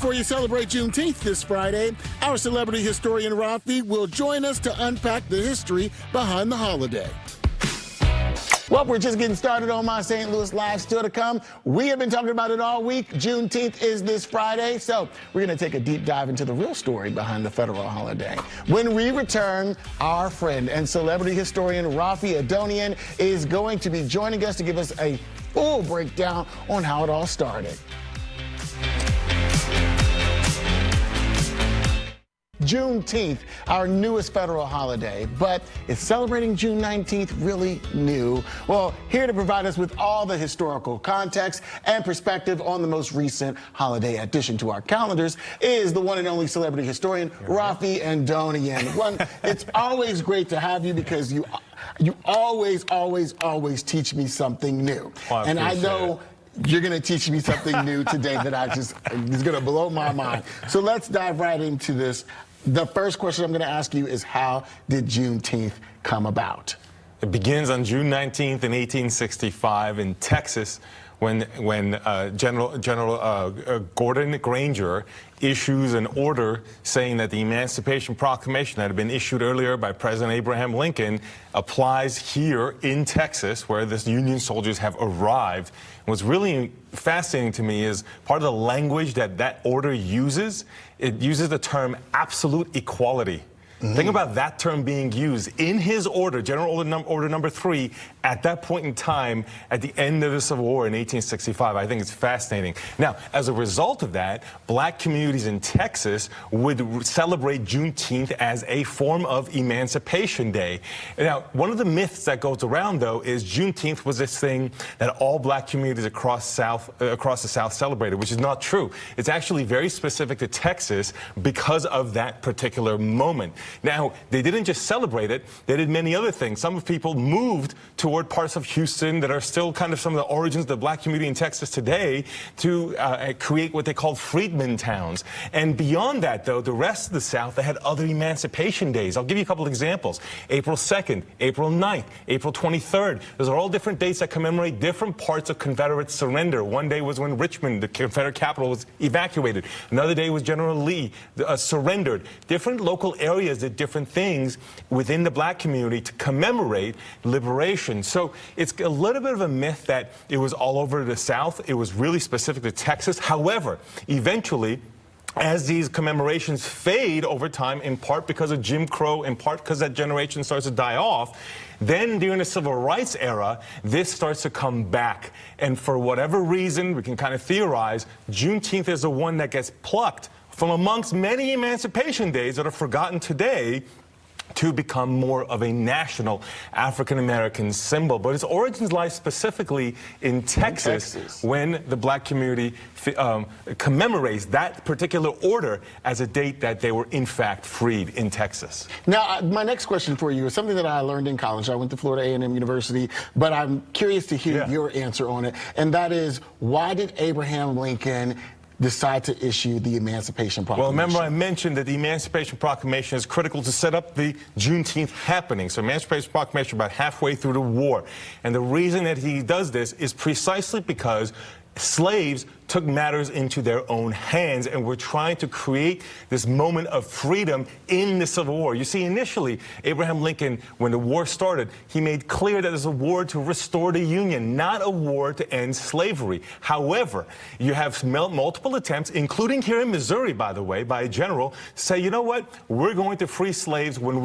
before you celebrate Juneteenth this Friday, our celebrity historian Raffi will join us to unpack the history behind the holiday. Well, we're just getting started on My St. Louis Live. Still to come. We have been talking about it all week. Juneteenth is this Friday, so we're going to take a deep dive into the real story behind the federal holiday. When we return, our friend and celebrity historian Raffi Andonian is going to be joining us to give us a full breakdown on how it all started. Juneteenth, our newest federal holiday, but is celebrating June 19th really new? Well, here to provide us with all the historical context and perspective on the most recent holiday addition to our calendars is the one and only celebrity historian, Raffi Andonian. It's always great to have you because you always teach me something new. Well, and I know you're going to teach me something new today that is going to blow my mind. So let's dive right into this. The first question I'm going to ask you is, how did Juneteenth come about? It begins on June 19th in 1865 in Texas when General Gordon Granger issues an order saying that the Emancipation Proclamation that had been issued earlier by President Abraham Lincoln applies here in Texas, where the Union soldiers have arrived. And what's really fascinating to me is part of the language that order uses. It uses the term absolute equality. Think about that term being used in his order, General Order Number 3, at that point in time, at the end of the Civil War in 1865. I think it's fascinating. Now, as a result of that, black communities in Texas would celebrate Juneteenth as a form of Emancipation Day. Now, one of the myths that goes around, though, is Juneteenth was this thing that all black communities across the South celebrated, which is not true. It's actually very specific to Texas because of that particular moment. Now, they didn't just celebrate it, they did many other things. Some people moved toward parts of Houston that are still kind of some of the origins of the black community in Texas today to create what they called freedmen towns. And beyond that, though, the rest of the South, they had other emancipation days. I'll give you a couple of examples. April 2nd, April 9th, April 23rd. Those are all different dates that commemorate different parts of Confederate surrender. One day was when Richmond, the Confederate capital, was evacuated. Another day was General Lee surrendered. Different local areas did different things within the black community to commemorate liberation. So it's a little bit of a myth that it was all over the South. It was really specific to Texas. However, eventually, as these commemorations fade over time, in part because of Jim Crow, in part because that generation starts to die off, then during the Civil Rights era, this starts to come back. And for whatever reason, we can kind of theorize, Juneteenth is the one that gets plucked from amongst many emancipation days that are forgotten today to become more of a national African-American symbol. But its origins lie specifically in Texas, when the black community commemorates that particular order as a date that they were in fact freed in Texas. Now, my next question for you is something that I learned in college. I went to Florida A&M University, but I'm curious to hear your answer on it. And that is, why did Abraham Lincoln decide to issue the Emancipation Proclamation? Well, remember I mentioned that the Emancipation Proclamation is critical to set up the Juneteenth happening. So Emancipation Proclamation about halfway through the war. And the reason that he does this is precisely because slaves took matters into their own hands and were trying to create this moment of freedom in the Civil War. You see, initially, Abraham Lincoln, when the war started, he made clear that it's a war to restore the Union, not a war to end slavery. However, you have multiple attempts, including here in Missouri, by the way, by a general, say, you know what, we're going to free slaves when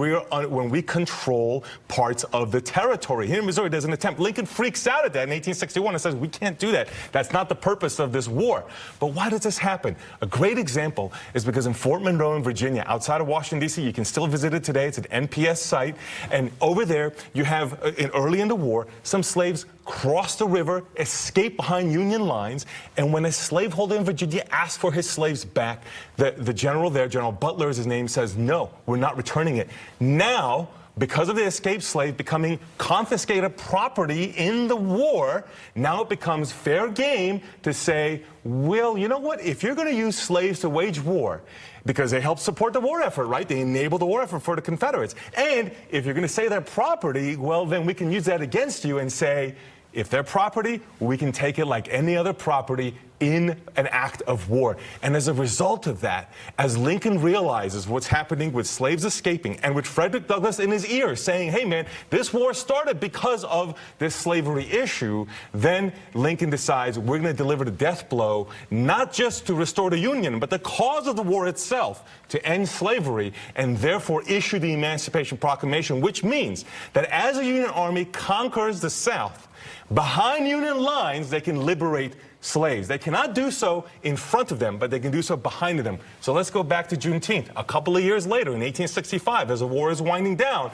we control parts of the territory. Here in Missouri, there's an attempt. Lincoln freaks out at that in 1861 and says, we can't do that. That's not the purpose of this war. But why does this happen? A great example is because in Fort Monroe in Virginia, outside of Washington, D.C., you can still visit it today. It's an NPS site. And over there, you have, early in the war, some slaves cross the river, escape behind Union lines, and when a slaveholder in Virginia asks for his slaves back, the general there, General Butler is his name, says, no, we're not returning it. Now, because of the escaped slave becoming confiscated property in the war, now it becomes fair game to say, well, you know what? If you're going to use slaves to wage war, because they help support the war effort, right? They enable the war effort for the Confederates. And if you're going to say they're property, well, then we can use that against you and say, if they're property, we can take it like any other property in an act of war. And as a result of that, as Lincoln realizes what's happening with slaves escaping and with Frederick Douglass in his ear saying, hey man, this war started because of this slavery issue, then Lincoln decides we're going to deliver the death blow, not just to restore the Union, but the cause of the war itself, to end slavery, and therefore issue the Emancipation Proclamation, which means that as a Union Army conquers the South, behind Union lines, they can liberate slaves. They cannot do so in front of them, but they can do so behind them. So let's go back to Juneteenth. A couple of years later, in 1865, as the war is winding down,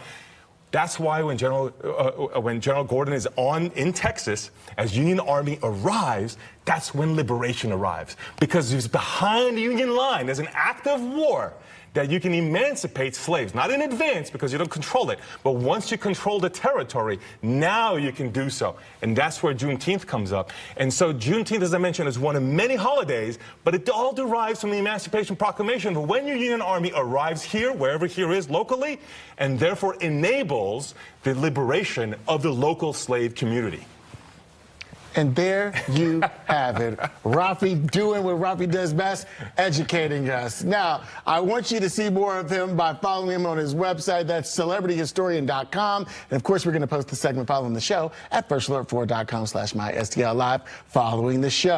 that's why when General Gordon is in Texas, as Union Army arrives, that's when liberation arrives. Because it's behind the Union line, there's an act of war that you can emancipate slaves, not in advance because you don't control it, but once you control the territory, now you can do so. And that's where Juneteenth comes up. And so Juneteenth, as I mentioned, is one of many holidays, but it all derives from the Emancipation Proclamation. But when your Union Army arrives here, wherever here is locally, and therefore enables the liberation of the local slave community. And there you have it. Raffi doing what Raffi does best, educating us. Now, I want you to see more of him by following him on his website. That's celebrityhistorian.com. And of course, we're going to post the segment following the show at firstalert4.com/mystl live following the show.